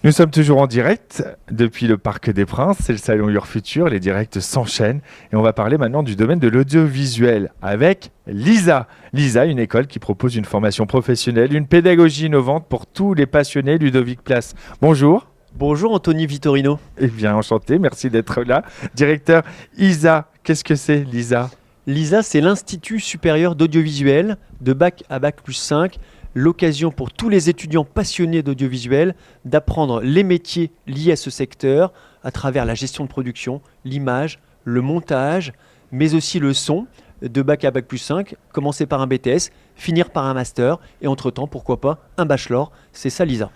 Nous sommes toujours en direct depuis le Parc des Princes, c'est le salon Your Future, les directs s'enchaînent et on va parler maintenant du domaine de l'audiovisuel avec Lisa. Lisa, une école qui propose une formation professionnelle, une pédagogie innovante pour tous les passionnés. Ludovic Place, bonjour. Bonjour Anthony Vittorino. Eh bien, enchanté, merci d'être là. Directeur ISA, qu'est-ce que c'est l'ISA? L'ISA, c'est l'Institut supérieur d'audiovisuel de bac à bac plus 5. L'occasion pour tous les étudiants passionnés d'audiovisuel d'apprendre les métiers liés à ce secteur à travers la gestion de production, l'image, le montage, mais aussi le son de bac à bac plus 5, commencer par un BTS, finir par un master et entre-temps, pourquoi pas, un bachelor. C'est ça l'ISA.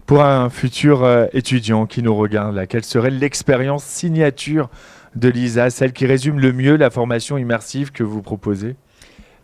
Pour un futur étudiant qui nous regarde là, quelle serait l'expérience signature de l'ISA, celle qui résume le mieux la formation immersive que vous proposez?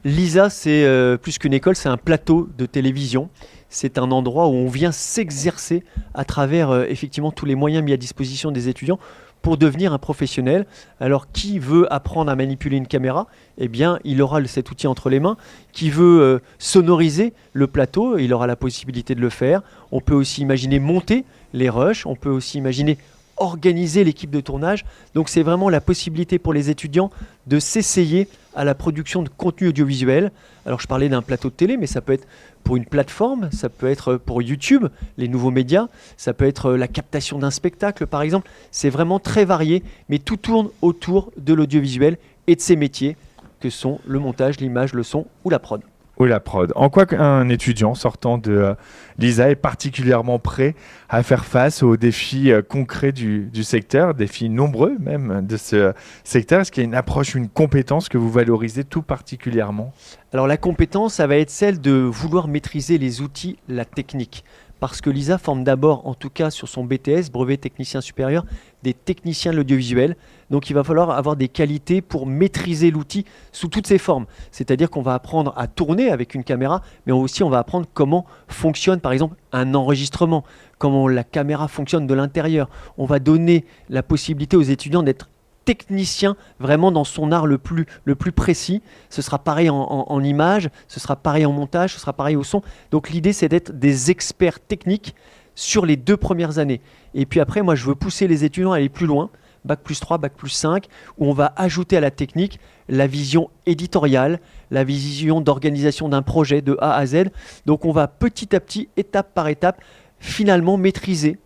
L'ISA, c'est plus qu'une école, c'est un plateau de télévision. C'est un endroit où on vient s'exercer à travers effectivement tous les moyens mis à disposition des étudiants pour devenir un professionnel. Alors, qui veut apprendre à manipuler une caméra? Eh bien, il aura cet outil entre les mains. Qui veut sonoriser le plateau? Il aura la possibilité de le faire. On peut aussi imaginer monter les rushs. On peut aussi imaginer organiser l'équipe de tournage. Donc c'est vraiment la possibilité pour les étudiants de s'essayer à la production de contenu audiovisuel. Alors je parlais d'un plateau de télé, mais ça peut être pour une plateforme, ça peut être pour YouTube, les nouveaux médias, ça peut être la captation d'un spectacle par exemple. C'est vraiment très varié, mais tout tourne autour de l'audiovisuel et de ses métiers que sont le montage, l'image, le son ou la prod. Ou la prod. En quoi un étudiant sortant de l'ISA est particulièrement prêt à faire face aux défis concrets du secteur, défis nombreux même de ce secteur? Est-ce qu'il y a une approche, une compétence que vous valorisez tout particulièrement? Alors la compétence, ça va être celle de vouloir maîtriser les outils, la technique. Parce que l'ISA forme d'abord, en tout cas sur son BTS, brevet technicien supérieur, des techniciens de l'audiovisuel. Donc il va falloir avoir des qualités pour maîtriser l'outil sous toutes ses formes. C'est-à-dire qu'on va apprendre à tourner avec une caméra, mais aussi on va apprendre comment fonctionne par exemple un enregistrement, comment la caméra fonctionne de l'intérieur. On va donner la possibilité aux étudiants d'être technicien vraiment dans son art le plus précis. Ce sera pareil en image, ce sera pareil en montage, ce sera pareil au son. Donc l'idée c'est d'être des experts techniques sur les 2 premières années. Et puis après, moi je veux pousser les étudiants à aller plus loin, bac plus 3, bac plus 5, où on va ajouter à la technique la vision éditoriale, la vision d'organisation d'un projet de A à Z. Donc on va petit à petit, étape par étape, finalement maîtriser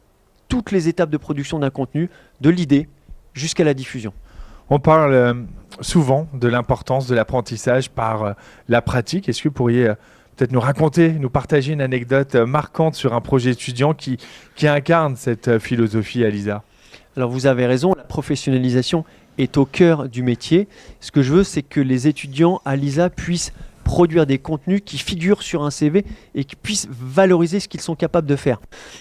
toutes les étapes de production d'un contenu, de l'idée jusqu'à la diffusion. On parle souvent de l'importance de l'apprentissage par la pratique. Est-ce que vous pourriez peut-être nous raconter, nous partager une anecdote marquante sur un projet étudiant qui incarne cette philosophie à l'ISA? Alors vous avez raison, la professionnalisation est au cœur du métier. Ce que je veux, c'est que les étudiants à l'ISA puissent produire des contenus qui figurent sur un CV et qui puissent valoriser ce qu'ils sont capables de faire.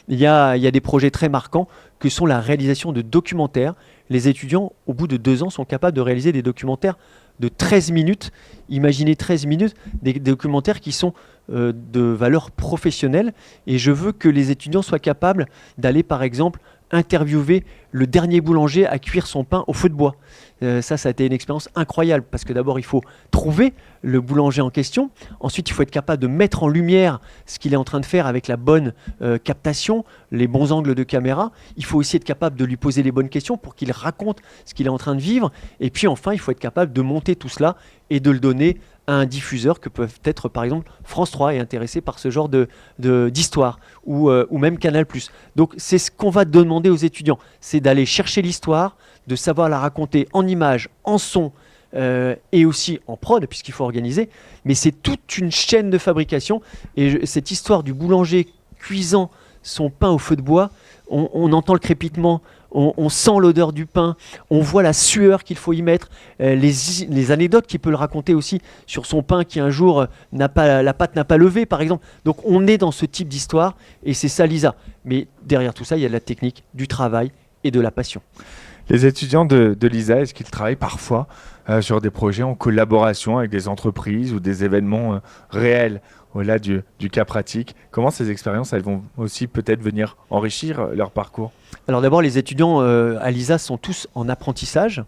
Il y a des projets très marquants que sont la réalisation de documentaires. Les étudiants, au bout de 2 ans, sont capables de réaliser des documentaires de 13 minutes. Imaginez 13 minutes, des documentaires qui sont de valeur professionnelle. Et je veux que les étudiants soient capables d'aller, par exemple, interviewer le dernier boulanger à cuire son pain au feu de bois. Ça a été une expérience incroyable parce que d'abord, il faut trouver le boulanger en question. Ensuite, il faut être capable de mettre en lumière ce qu'il est en train de faire avec la bonne captation, les bons angles de caméra. Il faut aussi être capable de lui poser les bonnes questions pour qu'il raconte ce qu'il est en train de vivre. Et puis enfin, il faut être capable de monter tout cela et de le donner à un diffuseur que peuvent être par exemple France 3 est intéressé par ce genre d'histoire ou même Canal+. Donc c'est ce qu'on va demander aux étudiants, c'est d'aller chercher l'histoire, de savoir la raconter en images, en son et aussi en prod puisqu'il faut organiser. Mais c'est toute une chaîne de fabrication et cette histoire du boulanger cuisant son pain au feu de bois, on entend le crépitement, on sent l'odeur du pain, on voit la sueur qu'il faut y mettre, les anecdotes qu'il peut le raconter aussi sur son pain qui un jour la pâte n'a pas levé par exemple. Donc on est dans ce type d'histoire et c'est ça l'ISA. Mais derrière tout ça, il y a de la technique, du travail et de la passion. Les étudiants de l'ISA, est-ce qu'ils travaillent parfois sur des projets en collaboration avec des entreprises ou des événements réels au-delà du cas pratique? Comment ces expériences, elles vont aussi peut-être venir enrichir leur parcours? Alors d'abord, les étudiants à l'ISA sont tous en apprentissage.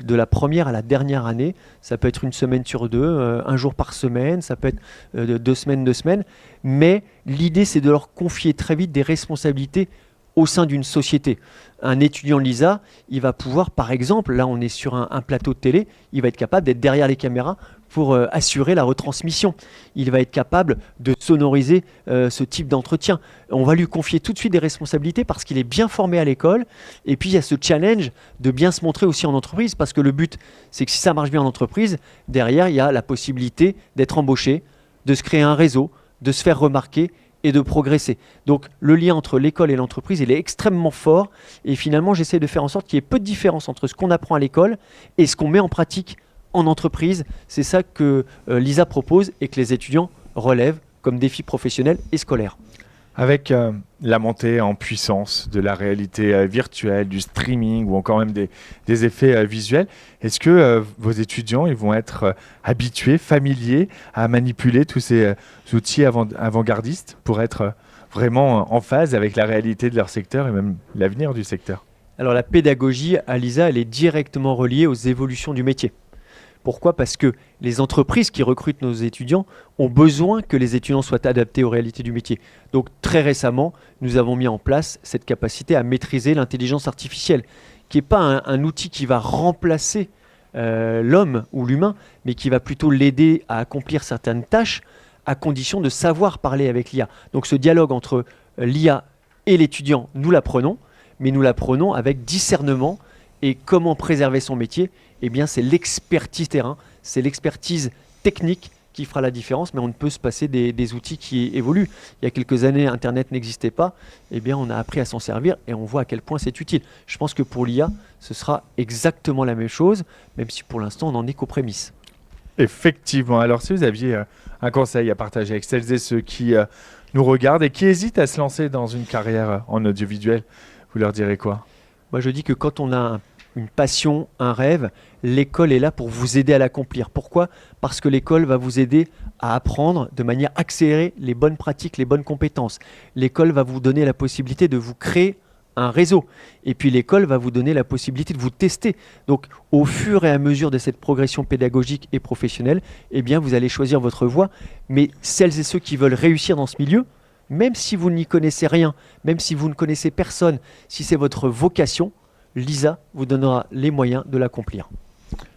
De la première à la dernière année, ça peut être une semaine sur 2, un jour par semaine, ça peut être 2 semaines, mais l'idée c'est de leur confier très vite des responsabilités au sein d'une société. Un étudiant LISA, il va pouvoir, par exemple, là on est sur un plateau de télé, il va être capable d'être derrière les caméras pour assurer la retransmission. Il va être capable de sonoriser ce type d'entretien. On va lui confier tout de suite des responsabilités parce qu'il est bien formé à l'école. Et puis il y a ce challenge de bien se montrer aussi en entreprise, parce que le but, c'est que si ça marche bien en entreprise, derrière, il y a la possibilité d'être embauché, de se créer un réseau, de se faire remarquer et de progresser. Donc le lien entre l'école et l'entreprise, il est extrêmement fort. Et finalement, j'essaie de faire en sorte qu'il y ait peu de différence entre ce qu'on apprend à l'école et ce qu'on met en pratique en entreprise. C'est ça que LISA propose et que les étudiants relèvent comme défi professionnel et scolaire. Avec la montée en puissance de la réalité virtuelle, du streaming ou encore même des effets visuels, est-ce que vos étudiants ils vont être habitués, familiers à manipuler tous ces outils avant-gardistes pour être vraiment en phase avec la réalité de leur secteur et même l'avenir du secteur? Alors la pédagogie à LISA, elle est directement reliée aux évolutions du métier. Pourquoi? Parce que les entreprises qui recrutent nos étudiants ont besoin que les étudiants soient adaptés aux réalités du métier. Donc très récemment, nous avons mis en place cette capacité à maîtriser l'intelligence artificielle, qui n'est pas un outil qui va remplacer l'homme ou l'humain, mais qui va plutôt l'aider à accomplir certaines tâches à condition de savoir parler avec l'IA. Donc ce dialogue entre l'IA et l'étudiant, nous l'apprenons, mais nous l'apprenons avec discernement. Et comment préserver son métier? Eh bien, c'est l'expertise terrain, c'est l'expertise technique qui fera la différence, mais on ne peut se passer des outils qui évoluent. Il y a quelques années, Internet n'existait pas. Eh bien, on a appris à s'en servir et on voit à quel point c'est utile. Je pense que pour l'IA, ce sera exactement la même chose, même si pour l'instant, on n'en est qu'aux prémices. Effectivement. Alors, si vous aviez un conseil à partager avec celles et ceux qui nous regardent et qui hésitent à se lancer dans une carrière en audiovisuel, vous leur direz quoi? Moi, je dis que quand on a une passion, un rêve, l'école est là pour vous aider à l'accomplir. Pourquoi? Parce que l'école va vous aider à apprendre de manière accélérée les bonnes pratiques, les bonnes compétences. L'école va vous donner la possibilité de vous créer un réseau. Et puis l'école va vous donner la possibilité de vous tester. Donc au fur et à mesure de cette progression pédagogique et professionnelle, eh bien, vous allez choisir votre voie. Mais celles et ceux qui veulent réussir dans ce milieu, même si vous n'y connaissez rien, même si vous ne connaissez personne, si c'est votre vocation, LISA vous donnera les moyens de l'accomplir.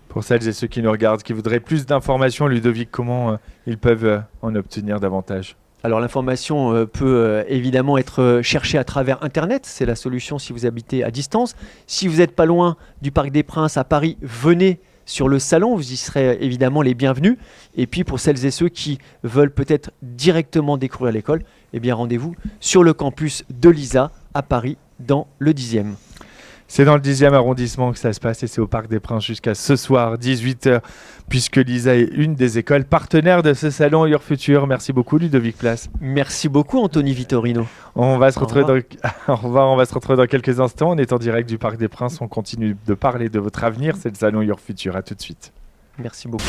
Pour celles et ceux qui nous regardent, qui voudraient plus d'informations, Ludovic, comment ils peuvent en obtenir davantage? Alors l'information peut évidemment être cherchée à travers Internet, c'est la solution si vous habitez à distance. Si vous n'êtes pas loin du Parc des Princes à Paris, venez sur le salon, vous y serez évidemment les bienvenus. Et puis pour celles et ceux qui veulent peut-être directement découvrir l'école, eh bien rendez-vous sur le campus de LISA à Paris dans le 10e. C'est dans le 10e arrondissement que ça se passe et c'est au Parc des Princes jusqu'à ce soir, 18h, puisque LISA est une des écoles partenaires de ce salon Your Future. Merci beaucoup, Ludovic Place. Merci beaucoup, Anthony Vittorino. On va se retrouver on va se retrouver dans quelques instants. On est en direct du Parc des Princes. On continue de parler de votre avenir. C'est le salon Your Future. À tout de suite. Merci beaucoup.